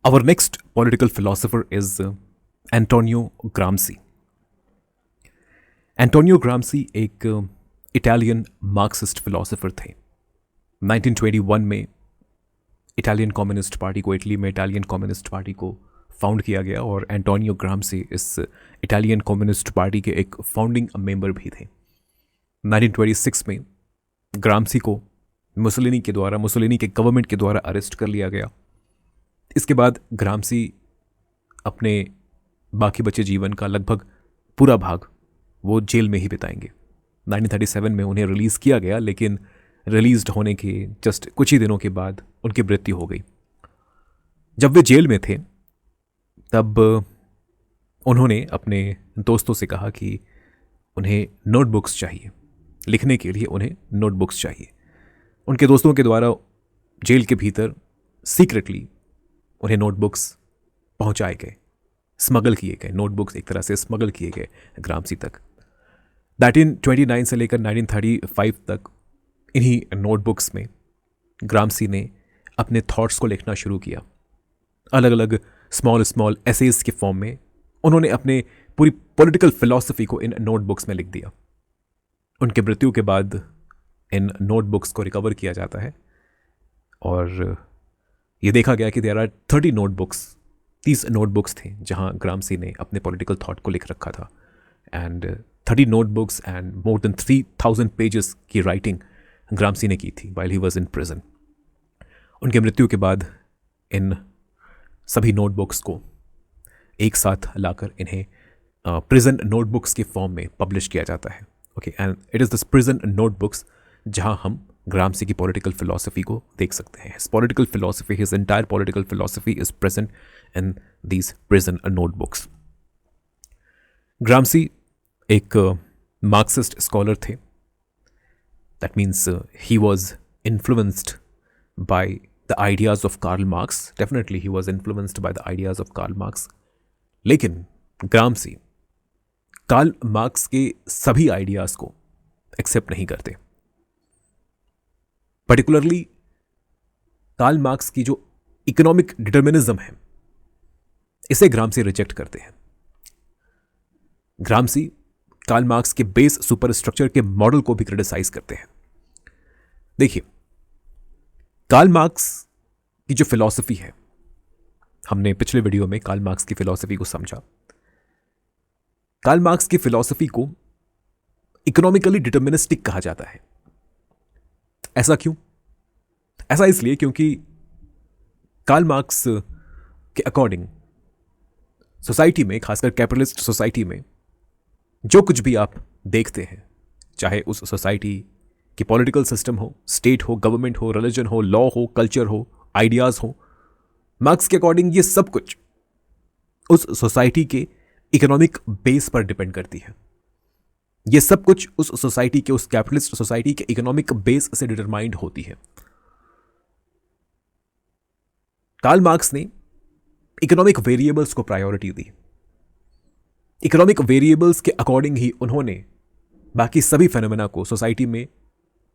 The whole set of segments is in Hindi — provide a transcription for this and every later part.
Our next political philosopher is Antonio Gramsci. Antonio Gramsci एक इटालियन मार्क्सिस्ट फिलोसोफर थे। 1921 में इटालियन कम्युनिस्ट पार्टी को, इटली में इटालियन कम्युनिस्ट पार्टी को फाउंड किया गया और एंटोनियो ग्राम्सी इस इटालियन कम्युनिस्ट पार्टी के एक फाउंडिंग मेंबर भी थे। 1926 में ग्राम्सी को मुसोलिनी के गवर्नमेंट के द्वारा अरेस्ट कर लिया गया। इसके बाद ग्राम्सी अपने बाकी बचे जीवन का लगभग पूरा भाग वो जेल में ही बिताएंगे। 1937 में उन्हें रिलीज़ किया गया, लेकिन रिलीज्ड होने के जस्ट कुछ ही दिनों के बाद उनकी मृत्यु हो गई। जब वे जेल में थे तब उन्होंने अपने दोस्तों से कहा कि उन्हें नोटबुक्स चाहिए, लिखने के लिए उन्हें नोटबुक्स चाहिए। उनके दोस्तों के द्वारा जेल के भीतर सीक्रेटली उन्हें नोटबुक्स पहुंचाए गए, स्मगल किए गए। नोटबुक्स एक तरह से स्मगल किए गए ग्राम्सी तक। 1929 से लेकर 1935 तक इन्हीं नोटबुक्स में ग्राम्सी ने अपने थॉट्स को लिखना शुरू किया। अलग अलग स्मॉल एसेज के फॉर्म में उन्होंने अपने पूरी पॉलिटिकल फिलॉसफी को इन नोटबुक्स में लिख दिया। उनके मृत्यु के बाद इन नोटबुक्स को रिकवर किया जाता है और ये देखा गया कि देयर आर 30 नोटबुक्स थे जहां ग्राम्सी ने अपने पॉलिटिकल थॉट को लिख रखा था। And 30 notebooks and more than 3000 pages की राइटिंग ग्राम्सी ने की थी while he was in prison. उनके मृत्यु के बाद इन सभी नोटबुक्स को एक साथ लाकर इन्हें प्रिजन नोटबुक्स के फॉर्म में पब्लिश किया जाता है। Okay, and it is this prison notebooks जहां हम ग्राम्सी की पॉलिटिकल फिलॉसफी को देख सकते हैं। His political philosophy, his entire political philosophy is present in these prison notebooks. Gramsci एक मार्क्सिस्ट स्कॉलर थे। That means he was influenced by the ideas of Karl Marx. Definitely he was influenced by the ideas of Karl Marx. लेकिन ग्राम्सी कार्ल मार्क्स के सभी आइडियाज को एक्सेप्ट नहीं करते। पर्टिकुलरली कार्ल मार्क्स की जो इकोनॉमिक डिटर्मिनिज्म है, इसे ग्राम्सी रिजेक्ट करते हैं। ग्राम्सी कार्ल मार्क्स के बेस सुपरस्ट्रक्चर के मॉडल को भी क्रिटिसाइज करते हैं। देखिए, कार्ल मार्क्स की जो फिलॉसफी है, हमने पिछले वीडियो में कार्ल मार्क्स की फिलॉसफी को समझा। कार्ल मार्क्स की फिलॉसफी को इकोनॉमिकली डिटर्मिनिस्टिक कहा जाता है। ऐसा क्यों? ऐसा इसलिए क्योंकि कार्ल मार्क्स के अकॉर्डिंग सोसाइटी में, खासकर कैपिटलिस्ट सोसाइटी में, जो कुछ भी आप देखते हैं, चाहे उस सोसाइटी की पॉलिटिकल सिस्टम हो, स्टेट हो, गवर्नमेंट हो, रिलीजन हो, लॉ हो, कल्चर हो, आइडियाज हो, मार्क्स के अकॉर्डिंग ये सब कुछ उस सोसाइटी के इकोनॉमिक बेस पर डिपेंड करती है। ये सब कुछ उस सोसाइटी के, उस कैपिटलिस्ट सोसाइटी के इकोनॉमिक बेस से डिटरमाइंड होती है। कार्ल मार्क्स ने इकोनॉमिक वेरिएबल्स को प्रायोरिटी दी। इकोनॉमिक वेरिएबल्स के अकॉर्डिंग ही उन्होंने बाकी सभी फेनोमेना को सोसाइटी में,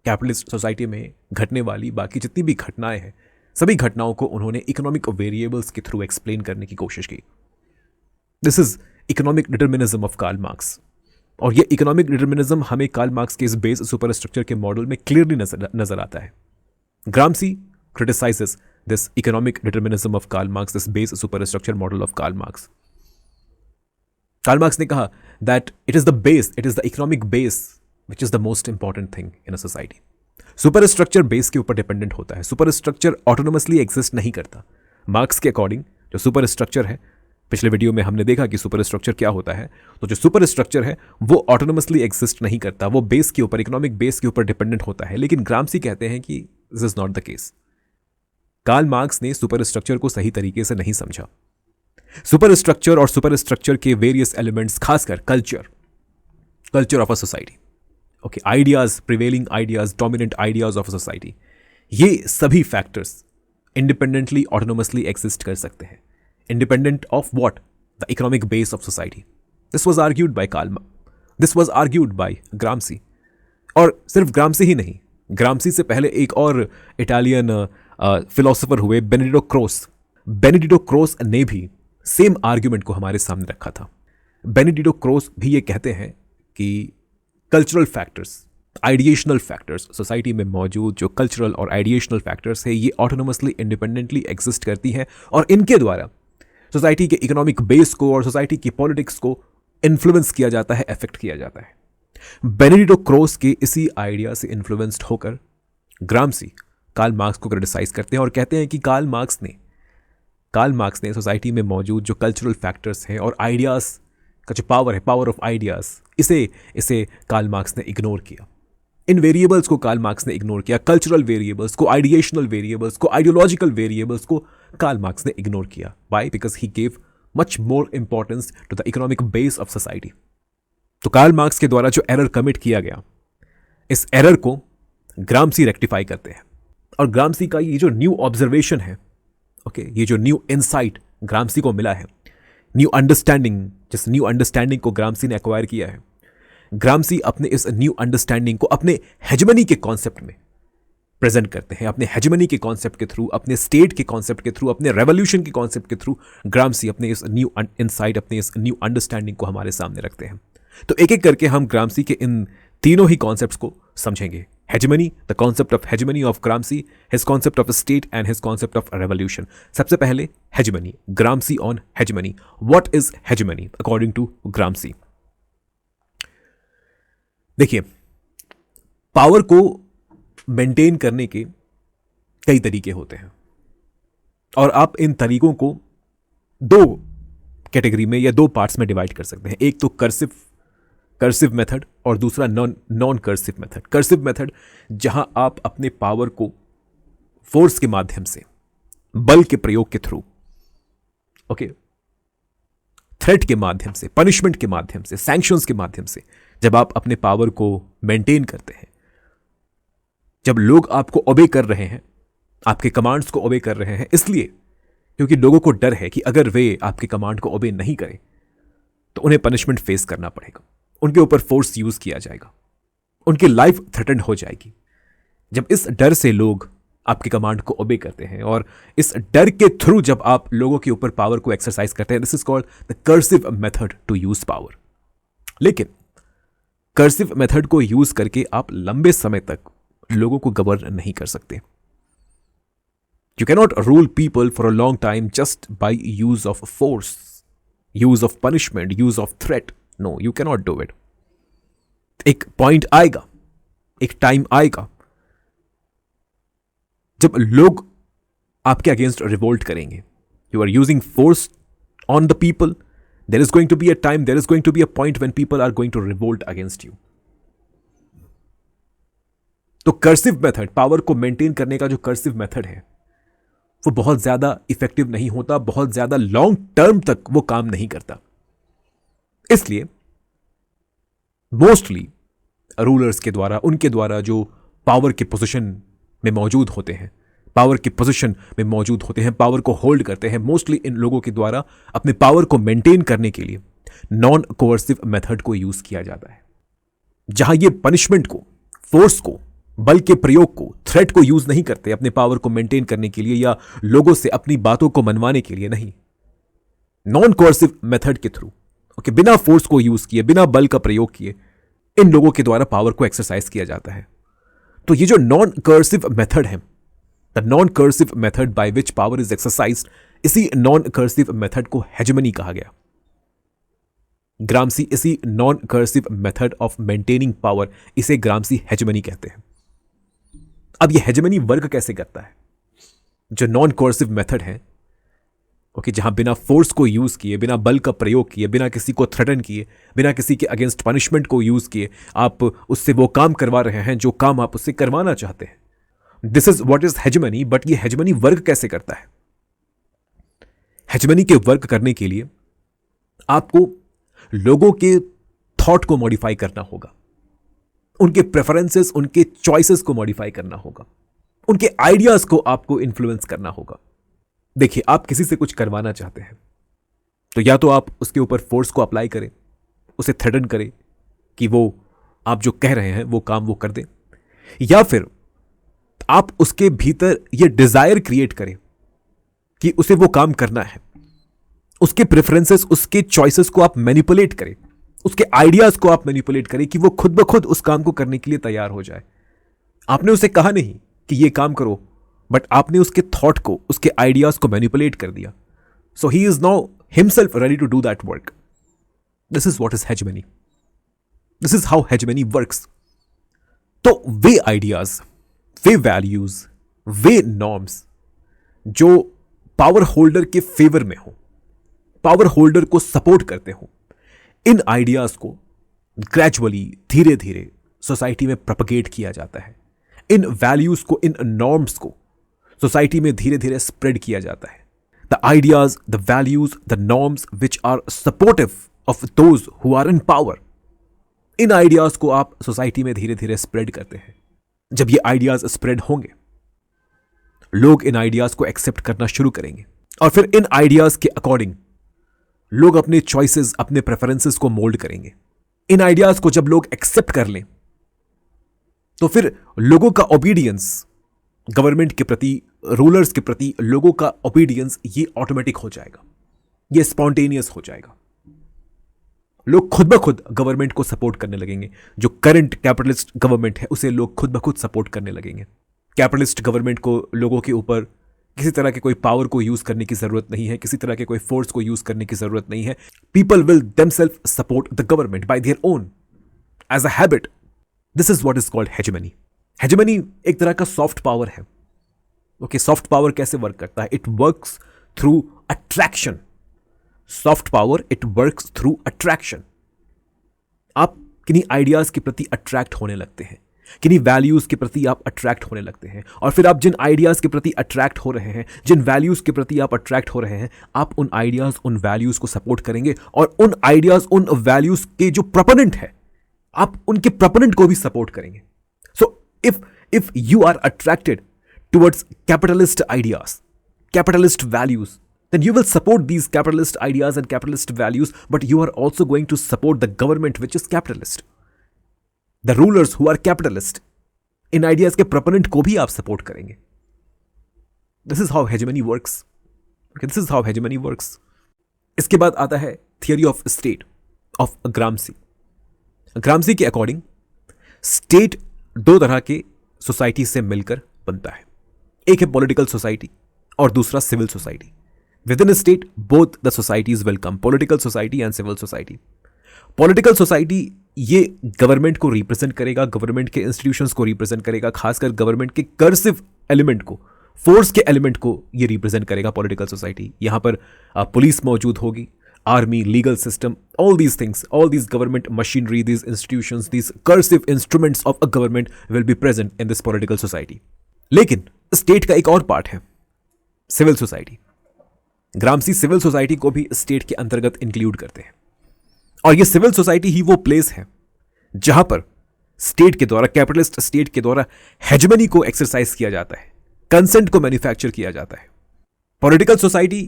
कैपिटलिस्ट सोसाइटी में घटने वाली बाकी जितनी भी घटनाएं हैं, सभी घटनाओं को उन्होंने इकोनॉमिक वेरिएबल्स के थ्रू एक्सप्लेन करने की कोशिश की। This is economic determinism of Karl Marx. और ये इकोनॉमिक डिटर्मिनिज्म हमें कार्ल मार्क्स के इस बेस सुपरस्ट्रक्चर के मॉडल में क्लियरली नजर आता है। Gramsci criticises this economic determinism of Karl Marx, this base superstructure model of Karl Marx. Karl Marx ने कहा that it is the economic base which is the most important thing in a society. Superstructure base के ऊपर डिपेंडेंट होता है। सुपरस्ट्रक्चर ऑटोनोमसली एग्जिस्ट नहीं करता। मार्क्स के अकॉर्डिंग जो सुपरस्ट्रक्चर है, पिछले वीडियो में हमने देखा कि सुपरस्ट्रक्चर क्या होता है। तो जो सुपरस्ट्रक्चर है वो ऑटोनोमसली एग्जिस्ट नहीं करता, वो बेस के ऊपर, इकोनॉमिक बेस के ऊपर डिपेंडेंट होता है। लेकिन ग्राम्सी कहते हैं कि this is not the case. Karl Marx ने सुपरस्ट्रक्चर को सही तरीके से नहीं समझा। सुपरस्ट्रक्चर और सुपरस्ट्रक्चर के वेरियस एलिमेंट्स, खासकर culture of a society, okay, ideas, prevailing ideas, dominant ideas of a society, ये सभी फैक्टर्स इंडिपेंडेंटली, ऑटोनोमसली एग्जिस्ट कर सकते हैं। Independent of what? The economic base of society. This was argued by This was argued by Gramsci. और सिर्फ ग्राम्सी ही नहीं, ग्राम्सी से पहले एक और इटालियन फिलोसोफर हुए, बेनेडिक्टो क्रॉस। बेनेडिक्टो क्रॉस ने भी सेम आर्ग्यूमेंट को हमारे सामने रखा था। बेनेडिक्टो क्रॉस भी ये कहते हैं कि कल्चरल फैक्टर्स, आइडिएशनल फैक्टर्स, सोसाइटी में मौजूद जो कल्चरल और आइडिएशनल फैक्टर्स है ये ऑटोनोमसली इंडिपेंडेंटली एग्जिस्ट करती हैं और इनके द्वारा सोसाइटी के इकोनॉमिक बेस को और सोसाइटी की पॉलिटिक्स को इन्फ्लुएंस किया जाता है, अफेक्ट किया जाता है। बेनेडिक्टो क्रॉस के इसी आइडिया से इन्फ्लुएंस्ड होकर ग्राम्सी कार्ल मार्क्स को क्रिटिसाइज करते हैं और कहते हैं कि कार्ल मार्क्स ने सोसाइटी में मौजूद जो कल्चरल फैक्टर्स हैं और आइडियाज़ का जो पावर है, पावर ऑफ आइडियाज़, इसे कार्ल मार्क्स ने इग्नोर किया। इन वेरिएबल्स को कार्ल मार्क्स ने इग्नोर किया, कल्चरल वेरिएबल्स को, आइडिएशनल वेरिएबल्स को, आइडियोलॉजिकल वेरिएबल्स को कार्ल मार्क्स ने इग्नोर किया। Why? Because he gave much more importance to the economic base of society. तो कार्ल मार्क्स के द्वारा जो एरर कमिट किया गया, इस एरर को ग्राम्सी रेक्टिफाई करते हैं और ग्राम्सी का ये जो न्यू ऑब्जर्वेशन है, ये जो न्यू इनसाइट ग्राम्सी को मिला है, न्यू अंडरस्टैंडिंग, जिस न्यू अंडरस्टैंडिंग को ग्राम्सी ने एक्वायर किया है, ग्राम्सी अपने इस न्यू अंडरस्टैंडिंग को अपने हेजमनी के कॉन्सेप्ट में प्रेजेंट करते हैं। अपने हेजमनी के कॉन्सेप्ट के थ्रू, अपने स्टेट के कॉन्सेप्ट के थ्रू, अपने रेवोल्यूशन के कॉन्सेप्ट के थ्रू ग्राम्सी अपने इस न्यू इनसाइट, अपने इस न्यू अंडरस्टैंडिंग को हमारे सामने रखते हैं। तो एक एक करके हम ग्राम्सी के इन तीनों ही कॉन्सेप्ट्स को समझेंगे। Hegemony, the concept of hegemony of Gramsci, his concept of state and his concept of revolution. सबसे पहले hegemony, Gramsci on hegemony. What is hegemony according to Gramsci? देखिए, पावर को मेंटेन करने के कई तरीके होते हैं और आप इन तरीकों को दो कैटेगरी में या दो पार्ट्स में डिवाइड कर सकते हैं। एक तो कर्सिव मेथड और दूसरा non cursive method. Cursive method जहां आप अपने पावर को फोर्स के माध्यम से, बल के प्रयोग के थ्रू, थ्रेट के माध्यम से, पनिशमेंट के माध्यम से, सैंक्शंस के माध्यम से जब आप अपने पावर को मेंटेन करते हैं, जब लोग आपको ओबे कर रहे हैं, आपके कमांड्स को ओबे कर रहे हैं, इसलिए क्योंकि लोगों को डर है कि अगर वे आपके कमांड को ओबे नहीं करें तो उन्हें पनिशमेंट फेस करना पड़ेगा, उनके ऊपर फोर्स यूज किया जाएगा, उनकी लाइफ थ्रेटेंड हो जाएगी। जब इस डर से लोग आपके कमांड को ओबे करते हैं और इस डर के थ्रू जब आप लोगों के ऊपर पावर को एक्सरसाइज करते हैं, this is called the coercive method to use power. लेकिन कर्सिव मेथड को यूज करके आप लंबे समय तक लोगों को गवर्न नहीं कर सकते। You cannot rule people for a long time just by use of force, use of punishment, use of threat. No, you cannot do it. एक पॉइंट आएगा, एक टाइम आएगा जब लोग आपके अगेंस्ट रिवोल्ट करेंगे। You are using force on the people. There is going to be a time, there is going to be a point when people are going to revolt against you. तो कर्सिव मेथड, पावर को मेंटेन करने का जो कर्सिव मेथड है वो बहुत ज्यादा इफेक्टिव नहीं होता, बहुत ज्यादा लॉन्ग टर्म तक वो काम नहीं करता। इसलिए मोस्टली रूलर्स के द्वारा, उनके द्वारा जो पावर के पोजीशन में मौजूद होते हैं, पावर को होल्ड करते हैं, मोस्टली इन लोगों के द्वारा अपने पावर को मेंटेन करने के लिए नॉन कोअर्सिव मेथड को यूज किया जाता है, जहां ये पनिशमेंट को, फोर्स को, बल के प्रयोग को, थ्रेट को यूज नहीं करते अपने पावर को मेंटेन करने के लिए या लोगों से अपनी बातों को मनवाने के लिए। नहीं, नॉन कोअर्सिव मेथड के थ्रू, बिना फोर्स को यूज किए, बिना बल का प्रयोग किए इन लोगों के द्वारा पावर को एक्सरसाइज किया जाता है। तो ये जो नॉन कोअर्सिव मेथड है, the non coercive method by which power is exercised, इसी नॉन कोअर्सिव मेथड को हेजमनी कहा गया। ग्राम्सी इसी non coercive method of maintaining power, इसे ग्राम्सी हेजमनी कहते हैं। अब ये हेजमनी वर्क कैसे करता है? जो नॉन कोअर्सिव मेथड है, जहां बिना फोर्स को यूज किए, बिना बल का प्रयोग किए, बिना किसी को थ्रेटन किए, बिना किसी के अगेंस्ट पनिशमेंट को यूज किए आप उससे वो काम करवा रहे हैं जो काम आप उससे करवाना चाहते हैं। This is what is hegemony. But ये हेजमनी वर्क कैसे करता है? हेजमनी के वर्क करने के लिए आपको लोगों के थॉट को मॉडिफाई करना होगा, उनके प्रेफरेंसेस, उनके चॉइसेस को मॉडिफाई करना होगा, उनके आइडियाज को आपको इन्फ्लुएंस करना होगा। देखिए, आप किसी से कुछ करवाना चाहते हैं तो या तो आप उसके ऊपर फोर्स को अप्लाई करें, उसे थ्रेटन करें कि वो आप जो कह रहे हैं वो काम वो कर दे, या फिर आप उसके भीतर ये डिजायर क्रिएट करें कि उसे वो काम करना है, उसके प्रेफरेंसेस, उसके चॉइसेस को आप मैनिपुलेट करें, उसके आइडियाज को आप मैनिपुलेट करें कि वो खुद ब खुद उस काम को करने के लिए तैयार हो जाए। आपने उसे कहा नहीं कि ये काम करो, बट आपने उसके थॉट को, उसके आइडियाज को मैनिपुलेट कर दिया। So he is now himself ready to do that work. This is what is hegemony, this is how hegemony works. तो वे आइडियाज, वे वैल्यूज, वे नॉर्म्स जो पावर होल्डर के फेवर में हो, पावर होल्डर को सपोर्ट करते हो, इन आइडियाज को ग्रेजुअली, धीरे धीरे सोसाइटी में प्रोपगेट किया जाता है। इन वैल्यूज को, इन नॉर्म्स को सोसाइटी में धीरे धीरे स्प्रेड किया जाता है। The ideas, the values, the norms which are supportive of those who are in power, इन आइडियाज को आप सोसाइटी में धीरे धीरे स्प्रेड करते हैं। जब ये आइडियाज स्प्रेड होंगे, लोग इन आइडियाज को एक्सेप्ट करना शुरू करेंगे और फिर इन आइडियाज के अकॉर्डिंग लोग अपने चॉइसेस, अपने प्रेफरेंसेस को मोल्ड करेंगे। इन आइडियाज को जब लोग एक्सेप्ट कर लें तो फिर लोगों का ओबीडियंस गवर्नमेंट के प्रति, रूलर्स के प्रति लोगों का ओबीडियंस ये ऑटोमेटिक हो जाएगा, ये स्पॉन्टेनियस हो जाएगा। लोग खुद ब खुद गवर्नमेंट को सपोर्ट करने लगेंगे। जो करंट कैपिटलिस्ट गवर्नमेंट है उसे लोग खुद ब खुद सपोर्ट करने लगेंगे। कैपिटलिस्ट गवर्नमेंट को लोगों के ऊपर किसी तरह के कोई पावर को यूज करने की जरूरत नहीं है, किसी तरह के कोई फोर्स को यूज करने की जरूरत नहीं है। People will themselves support the government by their own as a habit. This is what is called hegemony. Hegemony एक तरह का सॉफ्ट पावर है। ओके, सॉफ्ट पावर कैसे वर्क करता है? It works through attraction. Soft power, it works through attraction. आप किन्हीं आइडियाज के प्रति अट्रैक्ट होने लगते हैं, किन्हीं वैल्यूज के प्रति आप अट्रैक्ट होने लगते हैं, और फिर आप जिन आइडियाज के प्रति अट्रैक्ट हो रहे हैं, जिन वैल्यूज के प्रति आप अट्रैक्ट हो रहे हैं, आप उन आइडियाज, उन वैल्यूज को सपोर्ट करेंगे और उन आइडियाज, उन वैल्यूज के जो प्रोपोनेंट है, आप उनके प्रोपोनेंट को भी सपोर्ट करेंगे। So if you are attracted towards capitalist ideas, capitalist values, then you will support these capitalist ideas and capitalist values, but you are also going to support the government which is capitalist, the rulers who are capitalist. In ideas के प्रोपोनेंट को भी आप सपोर्ट करेंगे। This is how hegemony works. This is how hegemony works. इसके बाद आता है थियरी ऑफ स्टेट ऑफ ग्रामसी। ग्रामसी के अकॉर्डिंग स्टेट दो तरह के सोसाइटी से मिलकर बनता है। एक है पॉलिटिकल सोसाइटी और दूसरा civil society. Within a state, both the societies will come, political society and civil society. Political society ये गवर्नमेंट को रिप्रेजेंट करेगा, गवर्नमेंट के इंस्टीट्यूशंस को रिप्रेजेंट करेगा, खासकर गवर्नमेंट के कर्सिव एलिमेंट को, फोर्स के एलिमेंट को ये रिप्रेजेंट करेगा पॉलिटिकल सोसाइटी। यहाँ पर पुलिस मौजूद होगी, army, legal system, all these things, all these government machinery, these institutions, these cursive instruments of a government will be present in this political society. लेकिन स्टेट का एक और पार्ट है, सिविल सोसाइटी। ग्रामसी सिविल सोसाइटी को भी स्टेट के अंतर्गत इंक्लूड करते हैं, और ये सिविल सोसाइटी ही वो प्लेस है जहां पर स्टेट के द्वारा, कैपिटलिस्ट स्टेट के द्वारा हेजेमनी को एक्सरसाइज किया जाता है, कंसेंट को मैन्युफैक्चर किया जाता है। Political society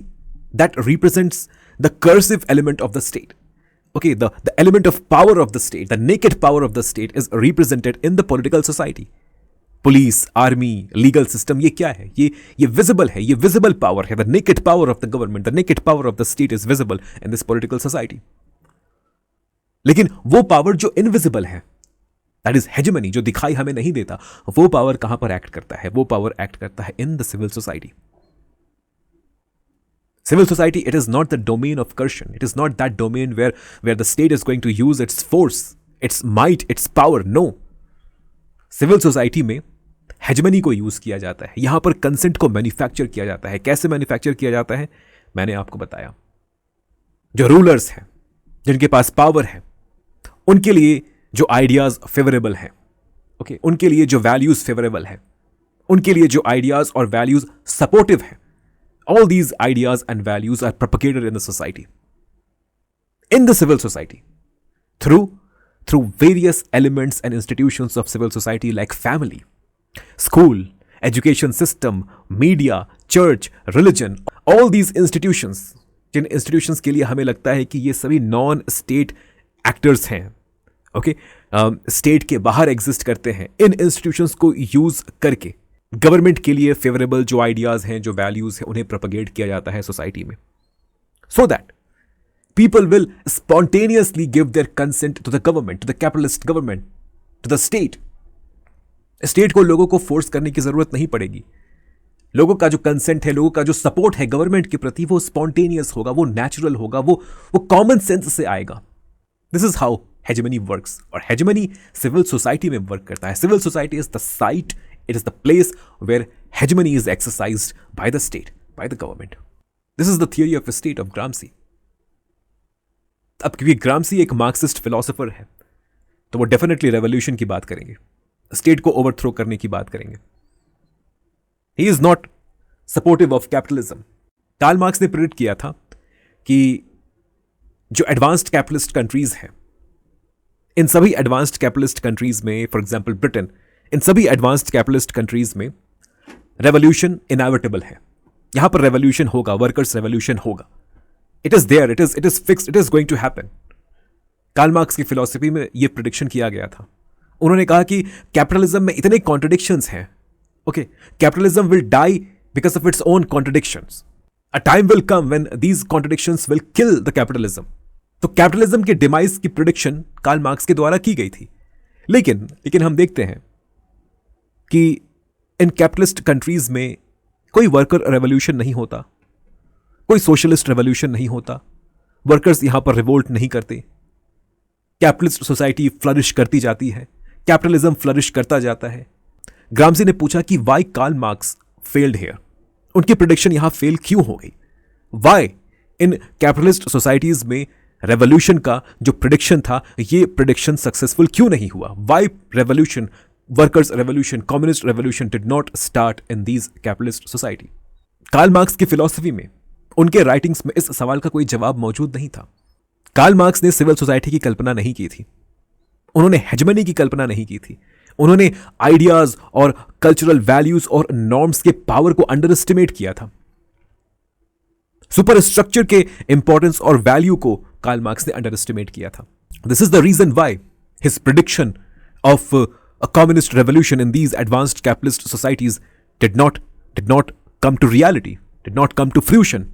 that represents the cursive element of the state. Okay, the element of power of the state, the naked power of the state is represented in the political society. Police, army, legal system, ये क्या है? ये विजिबल है, ये विजिबल पावर है। The naked power of the government, the naked power of the state is visible in this political society. लेकिन वो पावर जो इनविजिबल है, दैट इज हेजेमनी, जो दिखाई हमें नहीं देता, वो पावर कहां पर एक्ट करता है? वो पावर एक्ट करता है in the civil society. Civil society, it is not the domain of Karshan. It is not that domain where the state is going to use its force, its might, its power. No. Civil society में हेजमनी को यूज किया जाता है। यहां पर कंसेंट को मैन्युफैक्चर किया जाता है। कैसे मैन्युफैक्चर किया जाता है? मैंने आपको बताया। जो रूलर्स हैं, जिनके पास पावर है, उनके लिए जो आइडियाज फेवरेबल हैं, ओके, उनके लिए जो वैल्यूज फेवरेबल है, उनके लिए जो आइडियाज और वैल्यूज सपोर्टिव है, all these ideas and values are propagated in the society, in the civil society, through various elements and institutions of civil society like family, school, education system, media, church, religion. All these institutions, जिन institutions के लिए हमें लगता है कि ये सभी नॉन स्टेट एक्टर्स हैं, ओके, स्टेट के बाहर एग्जिस्ट करते हैं, इन इंस्टीट्यूशंस को यूज करके गवर्नमेंट के लिए फेवरेबल जो आइडियाज हैं, जो वैल्यूज हैं, उन्हें प्रोपगेट किया जाता है सोसाइटी में, so that people will spontaneously give their consent to the government, to the capitalist government, to the state. State को लोगों को फोर्स करने की जरूरत नहीं पड़ेगी। लोगों का जो कंसेंट है, लोगों का जो सपोर्ट है गवर्नमेंट के प्रति, वो स्पॉन्टेनियस होगा, वो नेचुरल होगा, वो कॉमन सेंस से आएगा। This is how hegemony works. और हेजेमनी सिविल सोसाइटी में वर्क करता है। Civil society is the site, it is the place where hegemony is exercised by the state, by the government. This is the theory of state of Gramsci. अब क्योंकि ग्राम्सी एक मार्क्सिस्ट फिलोसोफर है, तो वो डेफिनेटली रेवोल्यूशन की बात करेंगे, स्टेट को ओवरथ्रो करने की बात करेंगे। He is not supportive of capitalism. Karl Marx ने प्रेडिक्ट किया था कि जो एडवांस्ड कैपिटलिस्ट कंट्रीज हैं, इन सभी एडवांस्ड कैपिटलिस्ट कंट्रीज में, फॉर एग्जांपल ब्रिटेन, इन सभी एडवांस्ड कैपिटलिस्ट कंट्रीज में रेवोल्यूशन इनएविटेबल है। यहां पर रेवोल्यूशन होगा, वर्कर्स रेवोल्यूशन होगा। It is there, it is fixed, it is going to happen. Karl Marx की फिलॉसफी में यह प्रेडिक्शन किया गया था। उन्होंने कहा कि कैपिटलिज्म में इतने कॉन्ट्रडिक्शंस हैं, okay, capitalism will die because of its own contradictions. A time will come when these contradictions will kill the capitalism. तो कैपिटलिज्म के डिमाइस की प्रेडिक्शन कार्ल मार्क्स के द्वारा की गई थी। लेकिन हम देखते हैं कि इन कैपिटलिस्ट कंट्रीज में कोई वर्कर रेवोल्यूशन नहीं होता, कोई सोशलिस्ट रेवोल्यूशन नहीं होता, वर्कर्स यहां पर रिवोल्ट नहीं करते। कैपिटलिस्ट सोसाइटी फ्लरिश करती जाती है, कैपिटलिज्म फ्लरिश करता जाता है। ग्राम्सी ने पूछा कि why Karl Marx failed here, उनकी प्रेडिक्शन यहां फेल क्यों हो गई? वाई इन कैपिटलिस्ट सोसाइटीज में रेवोल्यूशन का जो प्रेडिक्शन था, ये प्रेडिक्शन सक्सेसफुल क्यों नहीं हुआ? Why revolution, workers revolution, communist revolution did not start in these capitalist society? Karl Marx की फिलॉसफी में, उनके राइटिंग्स में इस सवाल का कोई जवाब मौजूद नहीं था। कार्ल मार्क्स ने सिविल सोसाइटी की कल्पना नहीं की थी, उन्होंने हेजेमनी की कल्पना नहीं की थी। उन्होंने आइडियाज और कल्चरल वैल्यूज और नॉर्म्स के पावर को अंडर एस्टिमेट किया था। सुपर स्ट्रक्चर के इंपॉर्टेंस और वैल्यू को कार्ल मार्क्स ने अंडर एस्टिमेट किया था। This is the reason why his prediction of a communist revolution in these advanced capitalist societies did not come to reality, did not come to fusion.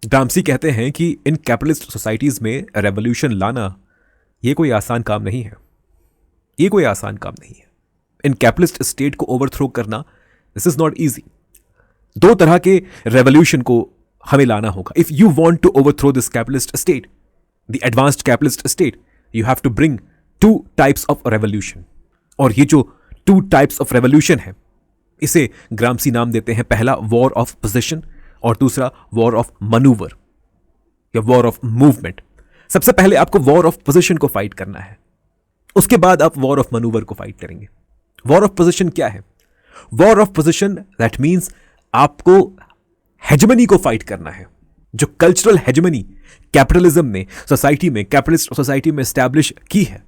Gramsci कहते हैं कि इन कैपिटलिस्ट सोसाइटीज में रेवोल्यूशन लाना यह कोई आसान काम नहीं है, यह कोई आसान काम नहीं है। इन कैपिटलिस्ट स्टेट को ओवरथ्रो करना, दिस इज नॉट इजी। दो तरह के रेवोल्यूशन को हमें लाना होगा। If you want to overthrow this capitalist state, the advanced capitalist state, you have to bring two types of revolution. और ये जो टू टाइप्स ऑफ रेवोल्यूशन है, इसे ग्राम्सी नाम देते हैं, पहला वॉर ऑफ पोजीशन और दूसरा वॉर ऑफ मनूवर या वॉर ऑफ मूवमेंट। सबसे पहले आपको वॉर ऑफ पोजीशन को फाइट करना है, उसके बाद आप वॉर ऑफ मनूवर को फाइट करेंगे। वॉर ऑफ पोजीशन क्या है? War of position that means आपको हेजेमनी को फाइट करना है। जो कल्चरल हेजेमनी कैपिटलिज्म ने सोसाइटी में, कैपिटलिस्ट सोसाइटी में एस्टैब्लिश की है,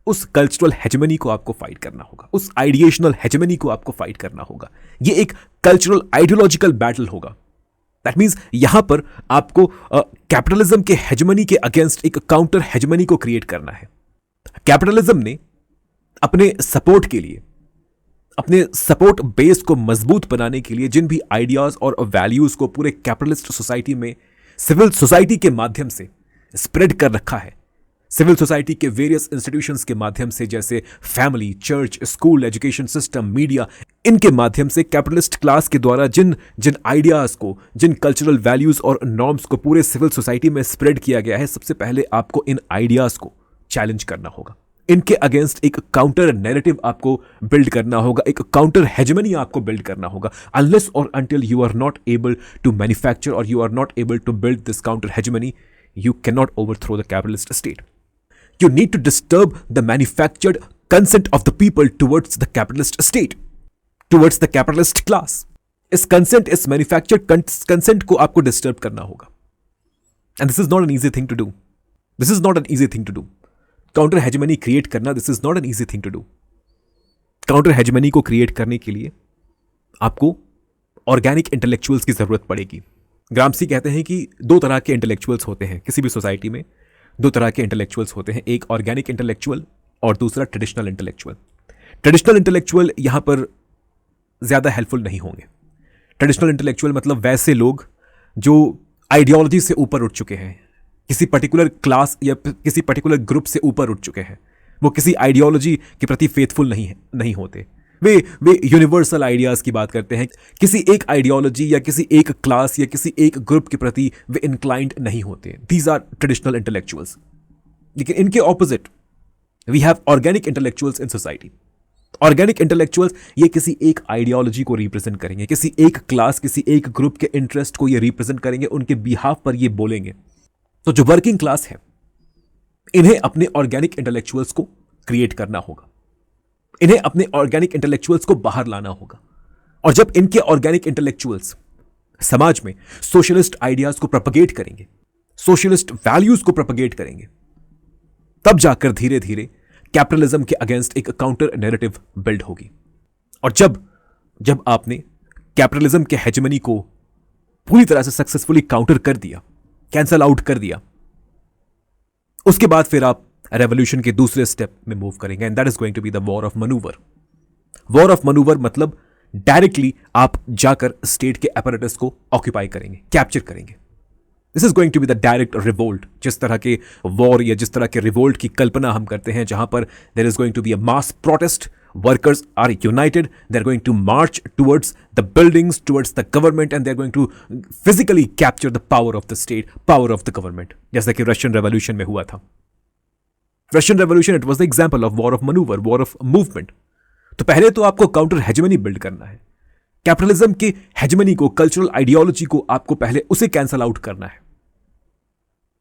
उस कल्चरल हेजेमनी को आपको फाइट करना होगा, उस आइडिएशनल हेजेमनी को आपको फाइट करना होगा। यह एक कल्चरल आइडियोलॉजिकल बैटल होगा। दैट मीन्स यहां पर आपको कैपिटलिज्म के हेजेमनी के अगेंस्ट एक काउंटर हेजेमनी को क्रिएट करना है। कैपिटलिज्म ने अपने सपोर्ट के लिए, अपने सपोर्ट बेस को मजबूत बनाने के लिए जिन भी आइडियाज और वैल्यूज को पूरे कैपिटलिस्ट सोसाइटी में सिविल सोसाइटी के माध्यम से स्प्रेड कर रखा है, सिविल सोसाइटी के वेरियस इंस्टीट्यूशंस के माध्यम से, जैसे family, church, school, education system, media, इनके माध्यम से कैपिटलिस्ट क्लास के द्वारा जिन आइडियाज को, जिन कल्चरल वैल्यूज और नॉर्म्स को पूरे सिविल सोसाइटी में स्प्रेड किया गया है, सबसे पहले आपको इन आइडियाज को चैलेंज करना होगा। इनके अगेंस्ट एक काउंटर नैरेटिव आपको बिल्ड करना होगा, एक काउंटर हेजेमनी आपको बिल्ड करना होगा। अनलेस और until you are not able to manufacture और you are not able to build this counter hegemony, you cannot overthrow the capitalist state. You need to disturb the manufactured consent of the people towards the capitalist state, towards the capitalist class. इस consent, इस manufactured consent को आपको disturb करना होगा. And this is not an easy thing to do. This is not an easy thing to do. Counter hegemony create करना, this is not an easy thing to do. Counter hegemony को create करने के लिए आपको organic intellectuals की जरूरत पड़ेगी. ग्राम्सी कहते हैं कि दो तरह के इंटेलेक्चुअल्स होते हैं किसी भी सोसाइटी में। दो तरह के इंटेलेक्चुअल्स होते हैं, एक ऑर्गेनिक इंटेलेक्चुअल और दूसरा ट्रेडिशनल इंटेलेक्चुअल। ट्रेडिशनल इंटेलेक्चुअल यहां पर ज़्यादा हेल्पफुल नहीं होंगे। ट्रेडिशनल इंटेलेक्चुअल मतलब वैसे लोग जो आइडियोलॉजी से ऊपर उठ चुके हैं, किसी पर्टिकुलर क्लास या किसी पर्टिकुलर ग्रुप से ऊपर उठ चुके हैं। वो किसी आइडियोलॉजी के प्रति फेथफुल नहीं होते। वे यूनिवर्सल आइडियाज़ की बात करते हैं। किसी एक आइडियोलॉजी या किसी एक क्लास या किसी एक ग्रुप के प्रति वे इंक्लाइंड नहीं होते। These are traditional intellectuals. लेकिन इनके opposite we have organic intellectuals in society. Organic intellectuals ये किसी एक आइडियोलॉजी को रिप्रेजेंट करेंगे, किसी एक क्लास, किसी एक ग्रुप के इंटरेस्ट को ये रिप्रेजेंट करेंगे, उनके बिहाफ पर ये बोलेंगे। तो जो वर्किंग क्लास है, इन्हें अपने ऑर्गेनिक इंटेलेक्चुअल्स को क्रिएट करना होगा, इन्हें अपने ऑर्गेनिक इंटेलेक्चुअल्स को बाहर लाना होगा। और जब इनके ऑर्गेनिक इंटेलेक्चुअल्स समाज में सोशलिस्ट आइडियाज को प्रोपगेट करेंगे, सोशलिस्ट वैल्यूज को प्रोपगेट करेंगे, तब जाकर धीरे धीरे कैपिटलिज्म के अगेंस्ट एक काउंटर नैरेटिव बिल्ड होगी। और जब आपने कैपिटलिज्म के हेजेमनी को पूरी तरह से सक्सेसफुली काउंटर कर दिया, कैंसल आउट कर दिया, उसके बाद फिर आप रेवोल्यूशन के दूसरे स्टेप में मूव करेंगे, and that is going to be the war of manoeuvre. War of manoeuvre मतलब डायरेक्टली आप जाकर स्टेट के अपैरेटस को ऑक्यूपाई करेंगे, कैप्चर करेंगे। This is going to be the direct revolt. जिस तरह के वॉर या जिस तरह के रिवोल्ट की कल्पना हम करते हैं, जहां पर there is going to be a mass protest, workers are united, they're going to march towards the buildings, towards the government, and they're going to physically capture the power of the state, power of the government, जैसा कि रशियन रेवोल्यूशन में हुआ था। Russian revolution, it was the example of war of manoeuvre, war of movement. तो पहले तो आपको काउंटर हेजेमनी बिल्ड करना है। कैपिटलिज्म की हेजेमनी को, कल्चरल आइडियोलॉजी को आपको पहले उसे कैंसल आउट करना है।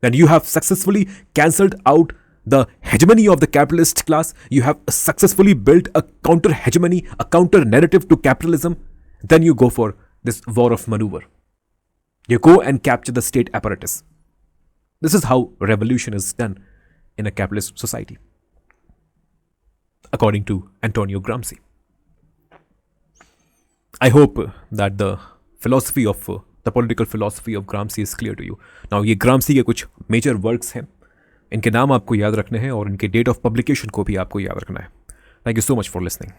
Then you have successfully cancelled out the hegemony of the capitalist class. You have successfully built a counter hegemony, a counter narrative to capitalism. Then you go for this war of maneuver. You go and capture the state apparatus. This is how revolution is done in a capitalist society, according to Antonio Gramsci. I hope that the philosophy of the political philosophy of Gramsci is clear to you. Now, ये Gramsci के कुछ major works हैं, इनके नाम आपको याद रखने हैं और इनके डेट ऑफ पब्लिकेशन को भी आपको याद रखना है। Thank you so much for listening.